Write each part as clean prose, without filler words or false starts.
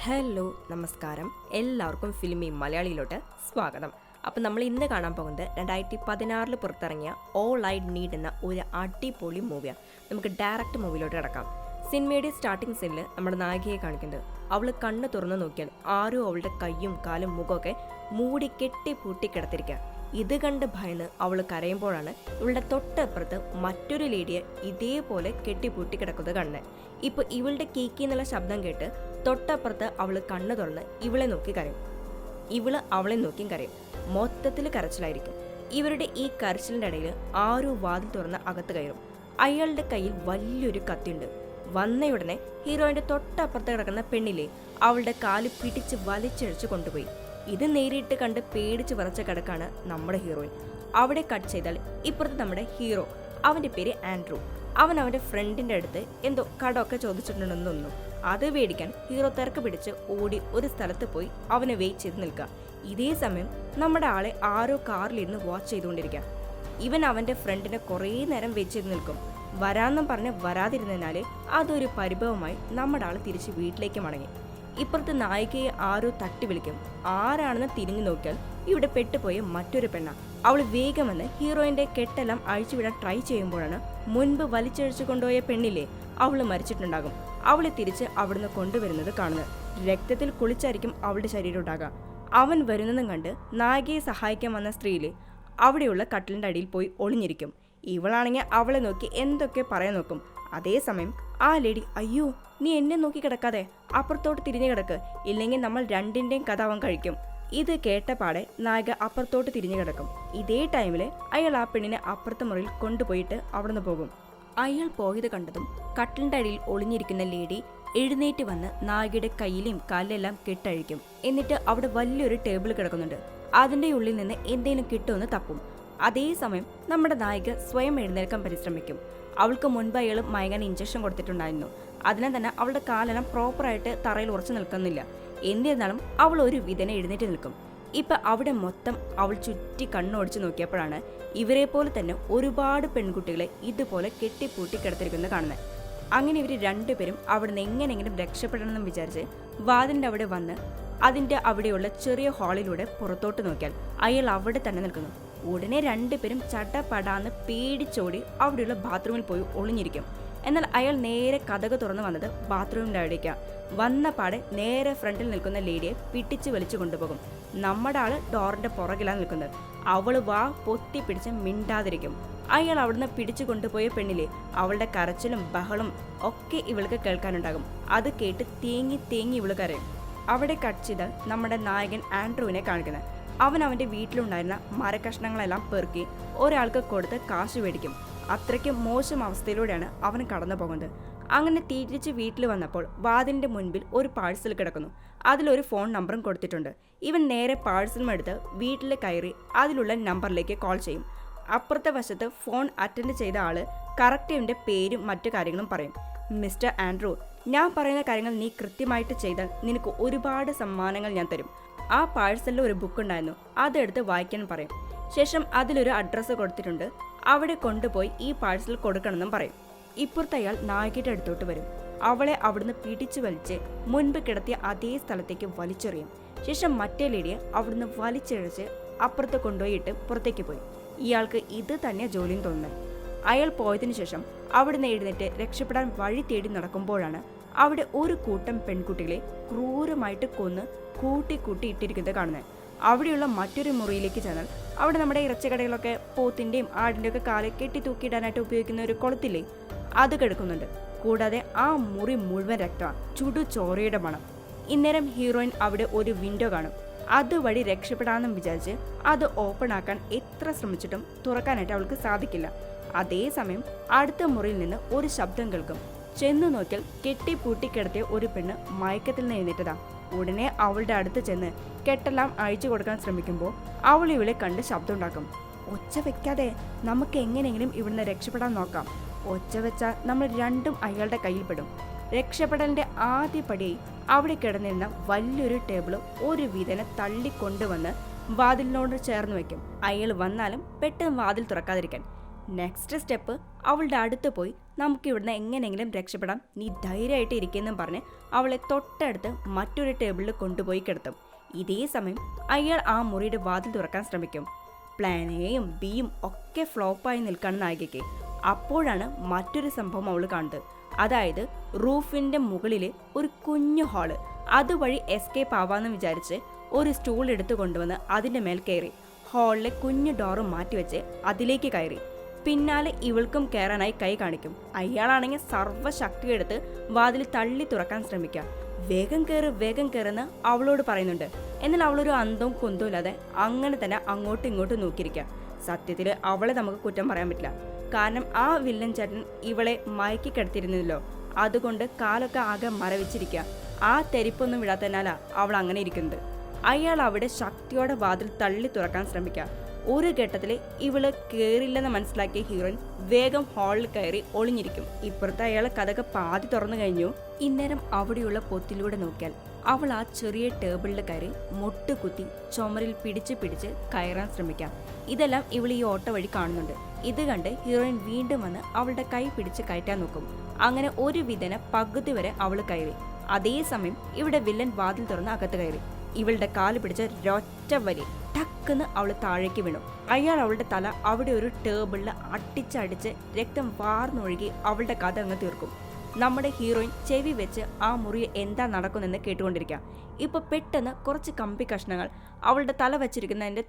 Hello നമസ്കാരം, എല്ലാവർക്കും ഫിലിമി മലയാളിയിലോട്ട് സ്വാഗതം. അപ്പം നമ്മൾ ഇന്ന് കാണാൻ പോകുന്നത് 2016 പുറത്തിറങ്ങിയ ഓൾ ഐ നീഡ് എന്ന ഒരു അടിപൊളി മൂവിയാണ്. നമുക്ക് ഡയറക്റ്റ് മൂവിയിലോട്ട് കിടക്കാം. സിനിമയുടെ സ്റ്റാർട്ടിംഗ് സീനിൽ നമ്മുടെ നായികയെ കാണിക്കുന്നത് അവൾ കണ്ണ് തുറന്നു നോക്കിയാൽ ആരും അവളുടെ കയ്യും കാലും മുഖമൊക്കെ മൂടി കെട്ടി പൂട്ടി കിടത്തിരിക്കുക. ഇത് കണ്ട് ഭയന്ന് അവൾ കരയുമ്പോഴാണ് ഇവളുടെ തൊട്ടപ്പുറത്ത് മറ്റൊരു ലേഡിയെ ഇതേപോലെ കെട്ടിപ്പൂട്ടി കിടക്കുന്നത് കാണുന്നത്. ഇപ്പൊ ഇവളുടെ കീക്കി എന്നുള്ള ശബ്ദം കേട്ട് തൊട്ടപ്പുറത്ത് അവൾ കണ്ണ് തുറന്ന് ഇവളെ നോക്കി കരയും. ഇവള് അവളെ നോക്കിയും കരയും. മൊത്തത്തിൽ കരച്ചിലായിരിക്കും. ഇവരുടെ ഈ കരച്ചിലിൻ്റെ ഇടയിൽ ആരോ വാതിൽ തുറന്ന് അകത്ത് കയറും. അയാളുടെ കയ്യിൽ വലിയൊരു കത്തിയുണ്ട്. വന്നയുടനെ ഹീറോയിന്റെ തൊട്ടപ്പുറത്ത് കിടക്കുന്ന പെണ്ണിലെ അവളുടെ കാല് പിടിച്ച് വലിച്ചഴിച്ച് കൊണ്ടുപോയി. ഇത് നേരിട്ട് കണ്ട് പേടിച്ച് വിറച്ച കിടക്കാണ് നമ്മുടെ ഹീറോയിൻ. അവിടെ കട്ട് ചെയ്താൽ ഇപ്പുറത്ത് നമ്മുടെ ഹീറോ, അവന്റെ പേര് ആൻഡ്രൂ. അവൻ അവന്റെ ഫ്രണ്ടിന്റെ അടുത്ത് എന്തോ കടമൊക്കെ ചോദിച്ചിട്ടുണ്ടെന്ന് തോന്നുന്നു. അത് മേടിക്കാൻ ഹീറോ തിരക്ക് പിടിച്ച് ഓടി ഒരു സ്ഥലത്ത് പോയി അവനെ വെയിറ്റ് ചെയ്ത് നിൽക്കുക. ഇതേ സമയം നമ്മുടെ ആളെ ആരോ കാറിലിരുന്ന് വാച്ച് ചെയ്തുകൊണ്ടിരിക്കുക. ഇവൻ അവന്റെ ഫ്രണ്ടിനെ കുറേ നേരം വെയിറ്റ് ചെയ്ത് നിൽക്കും. വരാന്നും പറഞ്ഞ് വരാതിരുന്നതിനാല് അതൊരു പരിഭവമായി നമ്മുടെ ആൾ തിരിച്ച് വീട്ടിലേക്ക് മടങ്ങി. ഇപ്പുറത്ത് നായികയെ ആരോ തട്ടി വിളിക്കും. ആരാണെന്ന് തിരിഞ്ഞു നോക്കിയാൽ ഇവിടെ പെട്ടുപോയ മറ്റൊരു പെണ്ണ. അവൾ വേഗം വന്ന് ഹീറോയിന്റെ കെട്ടെല്ലാം അഴിച്ചുവിടാൻ ട്രൈ ചെയ്യുമ്പോഴാണ് മുൻപ് വലിച്ചഴിച്ചു കൊണ്ടുപോയ പെണ്ണില്ലേ, അവള് മരിച്ചിട്ടുണ്ടാകും. അവളെ തിരിച്ച് അവിടുന്ന് കൊണ്ടുവരുന്നത് കാണുന്നത്. രക്തത്തിൽ കുളിച്ചായിരിക്കും അവളുടെ ശരീരം ഉണ്ടാകുക. അവൻ വരുന്നതും കണ്ട് നായികയെ സഹായിക്കാൻ വന്ന സ്ത്രീയില് അവിടെയുള്ള കട്ടിലിന്റെ അടിയിൽ പോയി ഒളിഞ്ഞിരിക്കും. ഇവളാണെങ്കിൽ അവളെ നോക്കി എന്തൊക്കെ പറയാൻ നോക്കും. അതേസമയം ആ ലേഡി, അയ്യോ നീ എന്നെ നോക്കി കിടക്കാതെ അപ്പുറത്തോട്ട് തിരിഞ്ഞു കിടക്ക്, ഇല്ലെങ്കിൽ നമ്മൾ രണ്ടിന്റെയും കഥ അവൻ കഴിക്കും. ഇത് കേട്ടപാടെ നായിക അപ്പുറത്തോട്ട് തിരിഞ്ഞു കിടക്കും. ഇതേ ടൈമില് അയാൾ ആ പെണ്ണിനെ അപ്പുറത്തെ മുറിയിൽ കൊണ്ടുപോയിട്ട് അവിടുന്ന് പോകും. അയാൾ പോയത് കണ്ടതും കട്ടിലിന്റെ അടിയിൽ ഒളിഞ്ഞിരിക്കുന്ന ലേഡി എഴുന്നേറ്റ് വന്ന് നായികയുടെ കയ്യിലും കാലിലെല്ലാം കെട്ടഴിക്കും. എന്നിട്ട് അവിടെ വലിയൊരു ടേബിൾ കിടക്കുന്നുണ്ട്. അതിന്റെ ഉള്ളിൽ നിന്ന് എന്തെങ്കിലും കിട്ടുമെന്ന് തപ്പും. അതേസമയം നമ്മുടെ നായിക സ്വയം എഴുന്നേൽക്കാൻ പരിശ്രമിക്കും. അവൾക്ക് മുൻപ് അയാൾ മയങ്ങാൻ ഇഞ്ചക്ഷൻ കൊടുത്തിട്ടുണ്ടായിരുന്നു. അതിനാൽ തന്നെ അവളുടെ കാലെല്ലാം പ്രോപ്പറായിട്ട് തറയിൽ ഉറച്ചു നിൽക്കുന്നില്ല. എന്നിരുന്നാലും അവൾ ഒരു വിധനെ എഴുന്നേറ്റ് നിൽക്കും. ഇപ്പൊ അവിടെ മൊത്തം അവൾ ചുറ്റി കണ്ണോടിച്ച് നോക്കിയപ്പോഴാണ് ഇവരെ പോലെ തന്നെ ഒരുപാട് പെൺകുട്ടികളെ ഇതുപോലെ കെട്ടിപ്പൂട്ടി കിടത്തിരിക്കുന്നത് കാണുന്നത്. അങ്ങനെ ഇവർ രണ്ടുപേരും അവിടുന്ന് എങ്ങനെയെങ്കിലും രക്ഷപ്പെടണമെന്നും വിചാരിച്ച് വാതിലിന്റെ അവിടെ വന്ന് അതിന്റെ അവിടെയുള്ള ചെറിയ ഹാളിലൂടെ പുറത്തോട്ട് നോക്കിയാൽ അയാൾ അവിടെ തന്നെ നിൽക്കുന്നു. ഉടനെ രണ്ടുപേരും ചട്ടപ്പടാന്ന് പേടിച്ചോടി അവിടെയുള്ള ബാത്റൂമിൽ പോയി ഒളിഞ്ഞിരിക്കും. എന്നാൽ അയാൾ നേരെ കതക് തുറന്നു വന്നത് ബാത്റൂമിൻ്റെ അവിടേക്കാണ്. വന്ന പാടെ നേരെ ഫ്രണ്ടിൽ നിൽക്കുന്ന ലേഡിയെ പിടിച്ച് വലിച്ചു കൊണ്ടുപോകും. നമ്മുടെ ആള് ഡോറിന്റെ പുറകിലാണ് നിൽക്കുന്നത്. അവള് വാ പൊത്തി പിടിച്ച് മിണ്ടാതിരിക്കും. അയാൾ അവിടുന്ന് പിടിച്ചു കൊണ്ടുപോയ പെണ്ണിലെ അവളുടെ കരച്ചിലും ബഹളും ഒക്കെ ഇവൾക്ക് കേൾക്കാനുണ്ടാകും. അത് കേട്ട് തേങ്ങി തേങ്ങി ഇവള് കരയും. അവിടെ കട്ട് ചെയ്താൽ നമ്മുടെ നായകൻ ആൻഡ്രൂവിനെ കാണിക്കുന്നത്. അവൻ അവന്റെ വീട്ടിലുണ്ടായിരുന്ന മരക്കഷ്ണങ്ങളെല്ലാം പെറുക്കി ഒരാൾക്ക് കൊടുത്ത് കാശ് മേടിക്കും. അത്രയ്ക്ക് മോശം അവസ്ഥയിലൂടെയാണ് അവൻ കടന്നു പോകുന്നത്. അങ്ങനെ തിരിച്ച് വീട്ടിൽ വന്നപ്പോൾ വാതിലിന്റെ മുൻപിൽ ഒരു പാഴ്സൽ കിടക്കുന്നു. അതിലൊരു ഫോൺ നമ്പറും കൊടുത്തിട്ടുണ്ട്. ഇവൻ നേരെ പാഴ്സലും എടുത്ത് വീട്ടിൽ കയറി അതിലുള്ള നമ്പറിലേക്ക് കോൾ ചെയ്യും. അപ്പുറത്തെ വശത്ത് ഫോൺ അറ്റൻഡ് ചെയ്ത ആള് കറക്റ്റ് ഇവന്റെ പേരും മറ്റു കാര്യങ്ങളും പറയും. മിസ്റ്റർ ആൻഡ്രൂ, ഞാൻ പറയുന്ന കാര്യങ്ങൾ നീ കൃത്യമായിട്ട് ചെയ്താൽ നിനക്ക് ഒരുപാട് സമ്മാനങ്ങൾ ഞാൻ തരും. ആ പാഴ്സലിൽ ഒരു ബുക്ക് ഉണ്ടായിരുന്നു, അതെടുത്ത് വായിക്കാൻ പറയും. ശേഷം അതിലൊരു അഡ്രസ്സ് കൊടുത്തിട്ടുണ്ട്, അവിടെ കൊണ്ടുപോയി ഈ പാഴ്സൽ കൊടുക്കണമെന്നും പറയും. ഇപ്പുറത്തെ അയാൾ നായികയുടെ അടുത്തോട്ട് വരും. അവളെ അവിടുന്ന് പിടിച്ചു വലിച്ച് മുൻപ് കിടത്തിയ അതേ സ്ഥലത്തേക്ക് വലിച്ചെറിയും. ശേഷം മറ്റേ ലേഡിയെ അവിടുന്ന് വലിച്ചെഴിച്ച് അപ്പുറത്ത് കൊണ്ടുപോയിട്ട് പുറത്തേക്ക് പോയി. ഇയാൾക്ക് ഇത് തന്നെ ജോലിയും തോന്നുന്നത്. അയാൾ പോയതിനു ശേഷം അവിടുന്ന് എഴുന്നേറ്റ് രക്ഷപ്പെടാൻ വഴി തേടി നടക്കുമ്പോഴാണ് അവിടെ ഒരു കൂട്ടം പെൺകുട്ടികളെ ക്രൂരമായിട്ട് കൊന്ന് കൂട്ടി ഇട്ടിരിക്കുന്നത് കാണുന്നത്. അവിടെയുള്ള മറ്റൊരു മുറിയിലേക്ക് ചെന്നാൽ അവിടെ നമ്മുടെ ഇറച്ചിക്കടകളൊക്കെ പോത്തിന്റെയും ആടിന്റെ ഒക്കെ കാല് കെട്ടി തൂക്കിയിടാനായിട്ട് ഉപയോഗിക്കുന്ന ഒരു കുളത്തില്ലേ, അത് കിടക്കുന്നുണ്ട്. കൂടാതെ ആ മുറി മുഴുവൻ രക്തമാണ്, ചുടു ചോരയുടെ മണം. ഇന്നേരം ഹീറോയിൻ അവിടെ ഒരു വിൻഡോ കാണും. അതുവഴി രക്ഷപ്പെടാമെന്നും വിചാരിച്ച് അത് ഓപ്പൺ ആക്കാൻ എത്ര ശ്രമിച്ചിട്ടും തുറക്കാനായിട്ട് അവൾക്ക് സാധിക്കില്ല. അതേസമയം അടുത്ത മുറിയിൽ നിന്ന് ഒരു ശബ്ദം കേൾക്കും. ചെന്നു നോക്കിയാൽ കെട്ടിപ്പൂട്ടി കിടത്തിയ ഒരു പെണ്ണ് മയക്കത്തിൽ നിന്ന് എഴുന്നേറ്റതാ. ഉടനെ അവളുടെ അടുത്ത് ചെന്ന് കെട്ടെല്ലാം അഴിച്ചു കൊടുക്കാൻ ശ്രമിക്കുമ്പോൾ അവൾ ഇവളെ കണ്ട് ശബ്ദം ഉണ്ടാക്കും. ഒച്ച വെക്കാതെ നമുക്ക് എങ്ങനെയെങ്കിലും ഇവിടുന്ന് രക്ഷപ്പെടാൻ നോക്കാം. ഒച്ച വെച്ചാൽ നമ്മൾ രണ്ടും അയാളുടെ കയ്യിൽപ്പെടും. രക്ഷപ്പെടലിന്റെ ആദ്യ പടിയായി അവിടെ കിടന്നിരുന്ന വലിയൊരു ടേബിള് ഒരു വിധനെ തള്ളിക്കൊണ്ടുവന്ന് വാതിലിനോട് ചേർന്ന് വെക്കും. അയാൾ വന്നാലും പെട്ടെന്ന് വാതിൽ തുറക്കാതിരിക്കാൻ. നെക്സ്റ്റ് സ്റ്റെപ്പ് അവളുടെ അടുത്ത് പോയി നമുക്ക് ഇവിടുന്ന് എങ്ങനെയെങ്കിലും രക്ഷപ്പെടാം, നീ ധൈര്യമായിട്ട് ഇരിക്കുന്നെന്നും പറഞ്ഞ് അവളെ തൊട്ടടുത്ത് മറ്റൊരു ടേബിളിൽ കൊണ്ടുപോയി കിടത്തും. ഇതേ സമയം അയാൾ ആ മുറിയുടെ വാതിൽ തുറക്കാൻ ശ്രമിക്കും. പ്ലാൻ എയും ബിയും ഒക്കെ ഫ്ലോപ്പായി നിൽക്കുകയാണ് നായികയ്ക്ക്. അപ്പോഴാണ് മറ്റൊരു സംഭവം അവൾ കാണുന്നത്. അതായത് റൂഫിന്റെ മുകളിൽ ഒരു കുഞ്ഞു ഹാള്. അതുവഴി എസ്കേപ്പ് ആവാന്ന് വിചാരിച്ച് ഒരു സ്റ്റൂൾ എടുത്തു കൊണ്ടുവന്ന് അതിന്റെ മേൽ കയറി ഹാളിലെ കുഞ്ഞു ഡോറ് മാറ്റിവെച്ച് അതിലേക്ക് കയറി. പിന്നാലെ ഇവൾക്കും കയറാനായി കൈ കാണിക്കും. അയാളാണെങ്കിൽ സർവ്വശക്തി എടുത്ത് വാതിൽ തള്ളി തുറക്കാൻ ശ്രമിക്കുക. വേഗം കയറുന്ന അവളോട് പറയുന്നുണ്ട്. എന്നാൽ അവളൊരു അന്തവും കുന്തവും ഇല്ലാതെ അങ്ങനെ തന്നെ അങ്ങോട്ടും ഇങ്ങോട്ടും നോക്കിയിരിക്കുക. സത്യത്തിൽ അവളെ നമുക്ക് കുറ്റം പറയാൻ പറ്റില്ല. കാരണം ആ വില്ലൻ ചേട്ടൻ ഇവളെ മയക്കി കിടത്തിയിരുന്നല്ലോ. അതുകൊണ്ട് കാലൊക്കെ ആകെ മരവിച്ചിരിക്കുക. ആ തെരിപ്പൊന്നും വിടാത്തതിനാലാ അവൾ അങ്ങനെ ഇരിക്കുന്നത്. അയാൾ അവിടെ ശക്തിയോടെ വാതിൽ തള്ളി തുറക്കാൻ ശ്രമിക്കുക. ഒരു ഘട്ടത്തിൽ ഇവള് കയറില്ലെന്ന് മനസ്സിലാക്കിയ ഹീറോയിൻ വേഗം ഹാളിൽ കയറി ഒളിഞ്ഞിരിക്കും. ഇപ്പുറത്തെ അയാളെ കഥക പാതി തുറന്നു കഴിഞ്ഞു. ഇന്നേരം അവിടെയുള്ള പൊത്തിലൂടെ നോക്കിയാൽ അവൾ ആ ചെറിയ ടേബിളിൽ കയറി മുട്ടുകുത്തി ചുമരിൽ പിടിച്ച് കയറാൻ ശ്രമിക്കാം. ഇതെല്ലാം ഇവൾ ഈ ഓട്ട വഴി കാണുന്നുണ്ട്. ഇത് കണ്ട് ഹീറോയിൻ വീണ്ടും വന്ന് അവളുടെ കൈ പിടിച്ച് കയറ്റാൻ നോക്കും. അങ്ങനെ ഒരു വിധന പകുതി വരെ അവൾ കയറി. അതേസമയം ഇവിടെ വില്ലൻ വാതിൽ തുറന്ന് അകത്ത് കയറി. ഇവളുടെ കാല് പിടിച്ച് ഒരൊറ്റ വലി ടക്കെന്ന് അവൾ താഴേക്ക് വീണു. അയാൾ അവളുടെ തല അവിടെ ഒരു ടേബിളിൽ അടിച്ചടിച്ച് രക്തം വാർന്നൊഴുകി അവളുടെ കഥ അങ്ങ് തീർക്കും. നമ്മുടെ ഹീറോയിൻ ചെവി വെച്ച് ആ മുറിയിൽ എന്താ നടക്കുന്നെന്ന് കേട്ടുകൊണ്ടിരിക്കാം. ഇപ്പൊ പെട്ടെന്ന് കുറച്ച് കമ്പി കഷ്ണങ്ങൾ അവളുടെ തല വെച്ചിരിക്കുന്നതിന്റെ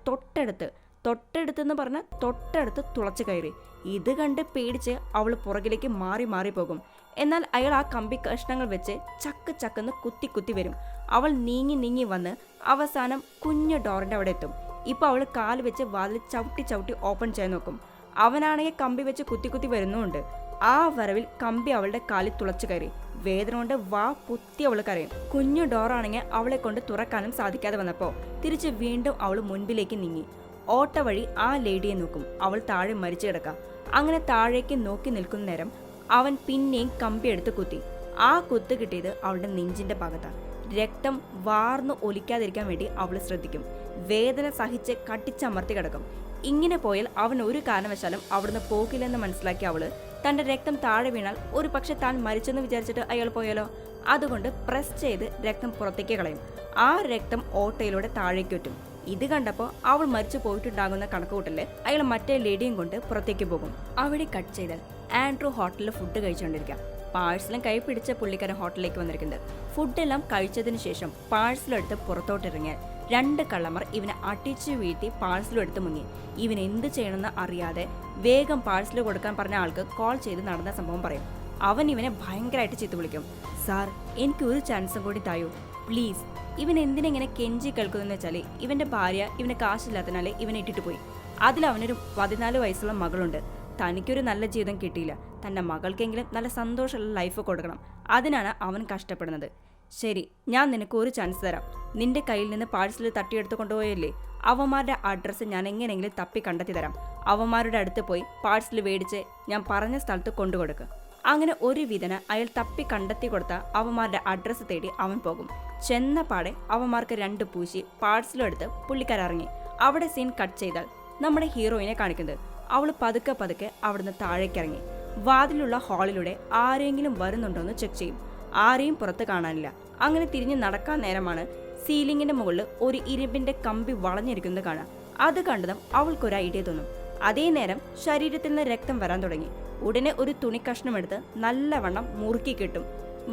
തൊട്ടടുത്തെന്ന് പറഞ്ഞാൽ തൊട്ടടുത്ത് തുളച്ചു കയറി. ഇത് കണ്ട് പേടിച്ച് അവൾ പുറകിലേക്ക് മാറി പോകും. എന്നാൽ അയാൾ ആ കമ്പി കഷ്ണങ്ങൾ വെച്ച് ചക്കെന്ന് കുത്തി വരും. അവൾ നീങ്ങി വന്ന് അവസാനം കുഞ്ഞു ഡോറിന്റെ അവിടെ എത്തും. ഇപ്പൊ അവൾ കാല് വെച്ച് വാതിൽ ചവിട്ടി ഓപ്പൺ ചെയ്യാൻ നോക്കും. അവനാണെങ്കിൽ കമ്പി വെച്ച് കുത്തി വരുന്നുമുണ്ട്. ആ വരവിൽ കമ്പി അവളുടെ കാലിൽ തുളച്ചു കയറി. വേദന കൊണ്ട് വാ കുത്തി അവൾ കരയും. കുഞ്ഞു ഡോറാണെങ്കിൽ അവളെ കൊണ്ട് തുറക്കാനും സാധിക്കാതെ വന്നപ്പോൾ തിരിച്ച് വീണ്ടും അവൾ മുൻപിലേക്ക് നീങ്ങി ഓട്ട വഴി ആ ലേഡിയെ നോക്കും. അവൾ താഴെ മരിച്ചു കിടക്കാം. അങ്ങനെ താഴേക്ക് നോക്കി നിൽക്കുന്ന നേരം അവൻ പിന്നെയും കമ്പി എടുത്ത് കുത്തി. ആ കുത്ത് കിട്ടിയത് അവളുടെ നെഞ്ചിന്റെ ഭാഗത്താണ്. രക്തം വാർന്നു ഒലിക്കാതിരിക്കാൻ വേണ്ടി അവൾ ശ്രദ്ധിക്കും. വേദന സഹിച്ച് കട്ടിച്ചമർത്തി കിടക്കും. ഇങ്ങനെ പോയാൽ അവൻ ഒരു കാരണവശാലും അവിടുന്ന് പോകില്ലെന്ന് മനസ്സിലാക്കിയ അവള് തന്റെ രക്തം താഴെ വീണാൽ ഒരു പക്ഷെ താൻ മരിച്ചെന്ന് വിചാരിച്ചിട്ട് അയാൾ പോയാലോ. അതുകൊണ്ട് പ്രസ് ചെയ്ത് രക്തം പുറത്തേക്ക് കളയും. ആ രക്തം ഓട്ടയിലൂടെ താഴേക്ക് വറ്റും. ഇത് കണ്ടപ്പോൾ അവൾ മരിച്ചു പോയിട്ടുണ്ടാകുന്ന കണക്കുകൂട്ടല് അയാൾ മറ്റേ ലേഡിയും കൊണ്ട് പുറത്തേക്ക് പോകും. അവിടെ കട്ട് ചെയ്താൽ ആൻഡ്രൂ ഹോട്ടലിൽ ഫുഡ് കഴിച്ചുകൊണ്ടിരിക്കാം. പാഴ്സലും കൈ പിടിച്ച പുള്ളിക്കാരൻ ഹോട്ടലിലേക്ക് വന്നിരിക്കുന്നത്. ഫുഡെല്ലാം കഴിച്ചതിന് ശേഷം പാഴ്സലെടുത്ത് പുറത്തോട്ടിറങ്ങിയാൽ 2 കള്ളന്മാർ ഇവനെ അടിച്ചു വീഴ്ത്തി പാഴ്സലും എടുത്ത് മുങ്ങി. ഇവൻ എന്ത് ചെയ്യണമെന്ന് അറിയാതെ വേഗം പാഴ്സൽ കൊടുക്കാൻ പറഞ്ഞ ആൾക്ക് കോൾ ചെയ്ത് നടന്ന സംഭവം പറയും. അവൻ ഇവനെ ഭയങ്കരമായിട്ട് ചീത്ത വിളിക്കും. സാർ, എനിക്ക് ഒരു ചാൻസും കൂടി തായോ പ്ലീസ്. ഇവൻ എന്തിനെങ്ങനെ കെഞ്ചി കേൾക്കുന്നതെന്ന് വെച്ചാൽ ഇവന്റെ ഭാര്യ ഇവന് കാശില്ലാത്തനാലെ ഇവനെ ഇട്ടിട്ട് പോയി. അതിലവനൊരു 14 വയസ്സുള്ള മകളുണ്ട്. തനിക്കൊരു നല്ല ജീവിതം കിട്ടിയില്ല. തൻ്റെ മകൾക്കെങ്കിലും നല്ല സന്തോഷമുള്ള ലൈഫ് കൊടുക്കണം. അതിനാണ് അവൻ കഷ്ടപ്പെടുന്നത്. ശരി, ഞാൻ നിനക്ക് ഒരു ചാൻസ് തരാം. നിന്റെ കയ്യിൽ നിന്ന് പാഴ്സൽ തട്ടിയെടുത്ത് കൊണ്ടുപോയല്ലേ, അവന്മാരുടെ അഡ്രസ്സ് ഞാൻ എങ്ങനെയെങ്കിലും തപ്പി കണ്ടെത്തി തരാം. അവന്മാരുടെ അടുത്ത് പോയി പാഴ്സൽ മേടിച്ച് ഞാൻ പറഞ്ഞ സ്ഥലത്ത് കൊണ്ടുകൊടുക്കുക. അങ്ങനെ ഒരു വിധന അയാൾ തപ്പി കണ്ടെത്തി കൊടുത്ത അവന്മാരുടെ അഡ്രസ്സ് തേടി അവൻ പോകും. ചെന്നപാടെ അവന്മാർക്ക് 2 പൂശി പാഴ്സലും എടുത്ത് പുള്ളിക്കാരിറങ്ങി. അവിടെ സീൻ കട്ട് ചെയ്താൽ നമ്മുടെ ഹീറോയിനെ കാണിക്കുന്നത്. അവൾ പതുക്കെ അവിടുന്ന് താഴേക്കിറങ്ങി വാതിലുള്ള ഹാളിലൂടെ ആരെങ്കിലും വരുന്നുണ്ടോയെന്ന് ചെക്ക് ചെയ്യും. ആരെയും പുറത്ത് കാണാനില്ല. അങ്ങനെ തിരിഞ്ഞ് നടക്കാൻ നേരമാണ് സീലിങ്ങിന്റെ മുകളിൽ ഒരു ഇരുമ്പിന്റെ കമ്പി വളഞ്ഞിരിക്കുന്നത് കാണാം. അത് കണ്ടതും അവൾക്കൊരു ഐഡിയ തോന്നും. അതേ നേരം ശരീരത്തിൽ നിന്ന് രക്തം വരാൻ തുടങ്ങി. ഉടനെ ഒരു തുണി കഷ്ണം എടുത്ത് നല്ലവണ്ണം മുറുക്കി കിട്ടും.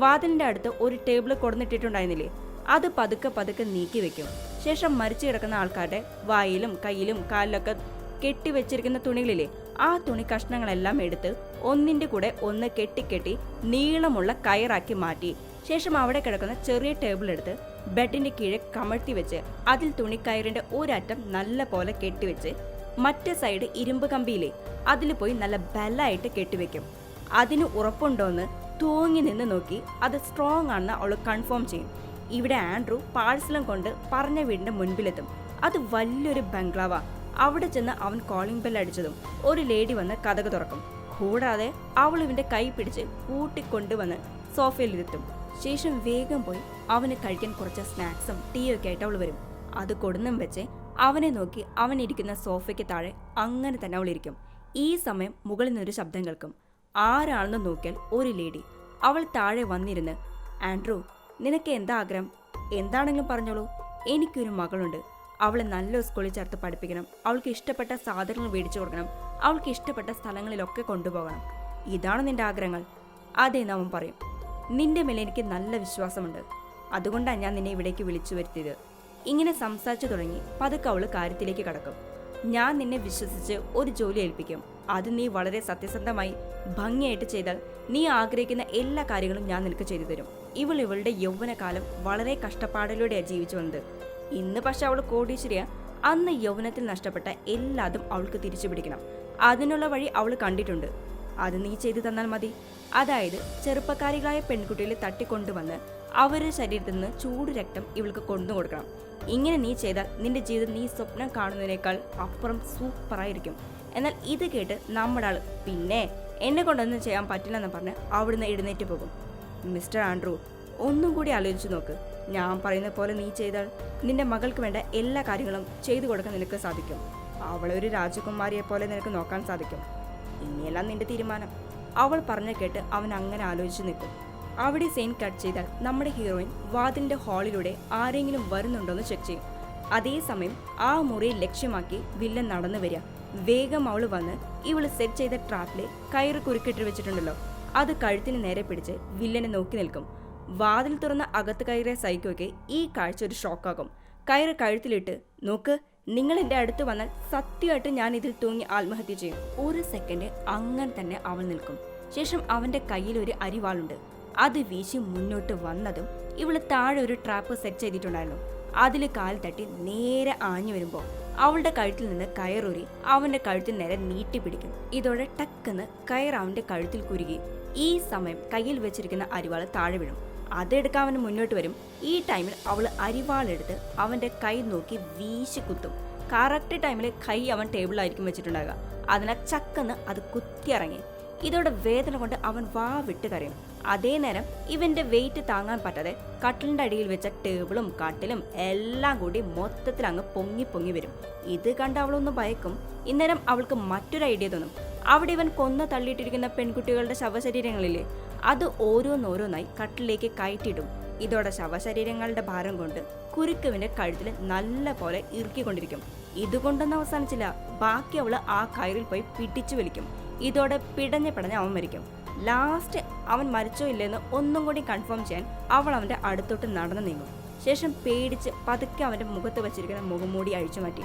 വാതിലിന്റെ അടുത്ത് ഒരു ടേബിൾ കൊടുന്നിട്ടിട്ടുണ്ടായിരുന്നില്ലേ, അത് പതുക്കെ നീക്കി വെക്കും. ശേഷം മരിച്ചു കിടക്കുന്ന ആൾക്കാരുടെ വായിലും കയ്യിലും കാലിലൊക്കെ കെട്ടിവെച്ചിരിക്കുന്ന തുണികളില്ലേ, ആ തുണി കഷ്ണങ്ങളെല്ലാം എടുത്ത് ഒന്നിന്റെ കൂടെ ഒന്ന് കെട്ടി നീളമുള്ള കയറാക്കി മാറ്റി ശേഷം അവിടെ കിടക്കുന്ന ചെറിയ ടേബിൾ എടുത്ത് ബെഡിന്റെ കീഴെ കമഴ്ത്തി വെച്ച് അതിൽ തുണിക്കയറിന്റെ ഒരറ്റം നല്ല പോലെ കെട്ടിവെച്ച് മറ്റേ സൈഡ് ഇരുമ്പ് കമ്പിയിലെ അതിൽ പോയി നല്ല ബലമായിട്ട് കെട്ടിവെക്കും. അതിന് ഉറപ്പുണ്ടോന്ന് തൂങ്ങി നിന്ന് നോക്കി അത് സ്ട്രോങ് ആണെന്ന് അവൾ കൺഫേം ചെയ്യും. ഇവിടെ ആൻഡ്രൂ പാഴ്സലും കൊണ്ട് പറഞ്ഞ വീടിന്റെ മുൻപിലെത്തും. അത് വലിയൊരു ബംഗ്ലാവാ. അവിടെ ചെന്ന് അവൻ കോളിംഗ് ബെൽ അടിച്ചതും ഒരു ലേഡി വന്ന് കതക് തുറക്കും. കൂടാതെ അവൾ ഇവന്റെ കൈ പിടിച്ച് കൂട്ടിക്കൊണ്ടുവന്ന് സോഫയിലിരുത്തും. ശേഷം വേഗം പോയി അവന് കഴിക്കാൻ കുറച്ച് സ്നാക്സും ടീയൊക്കെ ആയിട്ട് അവൾ വരും. അത് കൊടുന്നും വെച്ച് അവനെ നോക്കി അവൻ ഇരിക്കുന്ന സോഫയ്ക്ക് താഴെ അങ്ങനെ തന്നെ അവൾ ഇരിക്കും. ഈ സമയം മുകളിൽ നിന്നൊരു ശബ്ദം കേൾക്കും. ആരാണെന്ന് നോക്കിയാൽ ഒരു ലേഡി. അവൾ താഴെ വന്നിരുന്ന്, ആൻഡ്രൂ, നിനക്ക് എന്താ ആഗ്രഹം? എന്താണെങ്കിലും പറഞ്ഞോളൂ. എനിക്കൊരു മകളുണ്ട്. അവളെ നല്ല സ്കൂളിൽ ചേർത്ത് പഠിപ്പിക്കണം. അവൾക്ക് ഇഷ്ടപ്പെട്ട സാധനങ്ങൾ മേടിച്ചു കൊടുക്കണം. അവൾക്ക് ഇഷ്ടപ്പെട്ട സ്ഥലങ്ങളിലൊക്കെ കൊണ്ടുപോകണം. ഇതാണ് നിന്റെ ആഗ്രഹങ്ങൾ? അതേന്ന് അവൻ പറയും. നിന്റെ മേലെ എനിക്ക് നല്ല വിശ്വാസമുണ്ട്. അതുകൊണ്ടാണ് ഞാൻ നിന്നെ ഇവിടേക്ക് വിളിച്ചു വരുത്തിയത്. ഇങ്ങനെ സംസാരിച്ചു തുടങ്ങി പതുക്കെ അവൾ കാര്യത്തിലേക്ക് കടക്കും. ഞാൻ നിന്നെ വിശ്വസിച്ച് ഒരു ജോലി ഏൽപ്പിക്കും. അത് നീ വളരെ സത്യസന്ധമായി ഭംഗിയായിട്ട് ചെയ്താൽ നീ ആഗ്രഹിക്കുന്ന എല്ലാ കാര്യങ്ങളും ഞാൻ നിനക്ക് ചെയ്തു തരും. ഇവളുടെ യൗവനകാലം വളരെ കഷ്ടപ്പാടിലൂടെയാണ് ജീവിച്ചു വന്നത്. ഇന്ന് പക്ഷെ അവൾ കോടീശ്വരിയാ. അന്ന് യൗവനത്തിൽ നഷ്ടപ്പെട്ട എല്ലാതും അവൾക്ക് തിരിച്ചു പിടിക്കണം. അതിനുള്ള വഴി അവൾ കണ്ടിട്ടുണ്ട്. അത് നീ ചെയ്തു തന്നാൽ മതി. അതായത് ചെറുപ്പക്കാരികളായ പെൺകുട്ടികളെ തട്ടിക്കൊണ്ടുവന്ന് അവരുടെ ശരീരത്തിൽ നിന്ന് ചൂട് രക്തം ഇവൾക്ക് കൊണ്ടു കൊടുക്കണം. ഇങ്ങനെ നീ ചെയ്താൽ നിന്റെ ജീവിതം നീ സ്വപ്നം കാണുന്നതിനേക്കാൾ അപ്പുറം സൂപ്പറായിരിക്കും. എന്നാൽ ഇത് കേട്ട് നമ്മുടെ ആൾ, പിന്നെ എന്നെ കൊണ്ടൊന്നും ചെയ്യാൻ പറ്റില്ലെന്ന് പറഞ്ഞ് അവിടുന്ന് എഴുന്നേറ്റ് പോകും. മിസ്റ്റർ ആൻഡ്രൂ, ഒന്നും കൂടി ആലോചിച്ച് നോക്ക്. ഞാൻ പറയുന്ന പോലെ നീ ചെയ്താൽ നിന്റെ മകൾക്ക് വേണ്ട എല്ലാ കാര്യങ്ങളും ചെയ്തു കൊടുക്കാൻ നിനക്ക് സാധിക്കും. അവളെ ഒരു രാജകുമാരിയെ പോലെ നിനക്ക് നോക്കാൻ സാധിക്കും. ഇനിയെല്ലാം നിന്റെ തീരുമാനം. അവൾ പറഞ്ഞു കേട്ട് അവൻ അങ്ങനെ ആലോചിച്ച് നിൽക്കും. അവിടെ സീൻ കട്ട് ചെയ്താൽ നമ്മുടെ ഹീറോയിൻ വാതിലിന്റെ ഹാളിലൂടെ ആരെങ്കിലും വരുന്നുണ്ടോന്ന് ചെക്ക് ചെയ്യും. അതേസമയം ആ മുറിയെ ലക്ഷ്യമാക്കി വില്ലൻ നടന്നു വരിക. വേഗം അവൾ വന്ന് ഇവള് സെറ്റ് ചെയ്ത ട്രാപ്പിലെ കയറ് കുരുക്കിട്ട് വെച്ചിട്ടുണ്ടല്ലോ, അത് കഴുത്തിന് നേരെ പിടിച്ച് വില്ലനെ നോക്കി നിൽക്കും. വാതിൽ തുറന്ന അകത്ത് കയറിയ സൈക്കോയ്ക്ക് ഈ കാഴ്ച ഒരു ഷോക്കാകും. കയറ് കഴുത്തിലിട്ട്, നോക്ക്, നിങ്ങൾ എൻ്റെ അടുത്ത് വന്നാൽ സത്യമായിട്ട് ഞാൻ ഇതിൽ തൂങ്ങി ആത്മഹത്യ ചെയ്യും. ഒരു സെക്കൻഡ് അങ്ങനെ തന്നെ അവൾ നിൽക്കും. ശേഷം അവന്റെ കയ്യിൽ ഒരു അരിവാളുണ്ട്. അത് വീശി മുന്നോട്ട് വന്നതും ഇവള് താഴെ ഒരു ട്രാപ്പ് സെറ്റ് ചെയ്തിട്ടുണ്ടായിരുന്നു. അതിൽ കാൽ തട്ടി നേരെ ആഞ്ഞു വരുമ്പോൾ അവളുടെ കഴുത്തിൽ നിന്ന് കയറൂരി അവന്റെ കഴുത്തിൽ നേരെ നീട്ടി പിടിക്കും. ഇതോടെ ടക്കെന്ന് കയർ അവന്റെ കഴുത്തിൽ കുരുകി. ഈ സമയം കയ്യിൽ വെച്ചിരിക്കുന്ന അരിവാള് താഴെ വീഴും. അതെടുക്കാൻ അവന് മുന്നോട്ട് വരും. ഈ ടൈമിൽ അവൾ അരിവാളെടുത്ത് അവന്റെ കൈ നോക്കി വീശി കുത്തും. കറക്റ്റ് ടൈമിൽ കൈ അവൻ ടേബിളിലായിരിക്കും വെച്ചിട്ടുണ്ടാകുക. അതിനാൽ ചക്കെന്ന് അത് കുത്തിയിറങ്ങി. ഇതോടെ വേദന കൊണ്ട് അവൻ വാ വിട്ട് കരയും. അതേ നേരം ഇവന്റെ വെയിറ്റ് താങ്ങാൻ പറ്റാതെ കട്ടിലിന്റെ അടിയിൽ വെച്ച ടേബിളും കട്ടിലും എല്ലാം കൂടി മൊത്തത്തിൽ അങ്ങ് പൊങ്ങി പൊങ്ങി വരും. ഇത് കണ്ട് അവളൊന്ന് ഭയക്കും. ഇന്നേരം അവൾക്ക് മറ്റൊരു ഐഡിയ തോന്നും. അവിടെ ഇവൻ കൊന്നു തള്ളിയിട്ടിരിക്കുന്ന പെൺകുട്ടികളുടെ ശവശരീരങ്ങളില്ലേ, അത് ഓരോന്നോരോന്നായി കട്ടിലേക്ക് കയറ്റിയിടും. ഇതോടെ ശവശരീരങ്ങളുടെ ഭാരം കൊണ്ട് കുരുക്കുവിന്റെ കഴുത്തിൽ നല്ല പോലെ ഇറുക്കിക്കൊണ്ടിരിക്കും. ഇതുകൊണ്ടൊന്നും അവസാനിച്ചില്ല. ബാക്കി അവള് ആ കയറിൽ പോയി പിടിച്ചു വലിക്കും. ഇതോടെ പിടഞ്ഞ് അവൻ മരിക്കും. ലാസ്റ്റ് അവൻ മരിച്ചോ ഇല്ലെന്ന് ഒന്നും കൂടി കൺഫേം ചെയ്യാൻ അവൾ അവന്റെ അടുത്തോട്ട് നടന്നു നീങ്ങും. ശേഷം പേടിച്ച് പതുക്കെ അവന്റെ മുഖത്ത് വെച്ചിരിക്കുന്ന മുഖംമൂടി അഴിച്ചു മാറ്റി.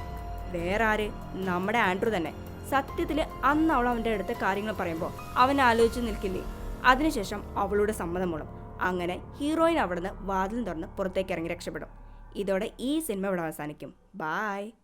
വേറെ ആര്? നമ്മുടെ ആൻഡ്രൂ തന്നെ. സത്യത്തിൽ അന്ന് അവൾ അവന്റെ അടുത്ത് കാര്യങ്ങൾ പറയുമ്പോൾ അവൻ ആലോചിച്ച് നിൽക്കില്ലേ. അതിനുശേഷം അവളുടെ സമ്മതം മൂലം അങ്ങനെ ഹീറോയിൻ അവിടുന്ന് വാതിലും തുറന്ന് പുറത്തേക്ക് ഇറങ്ങി രക്ഷപ്പെടും. ഇതോടെ ഈ സിനിമ ഇവിടെ അവസാനിക്കും. ബായ്.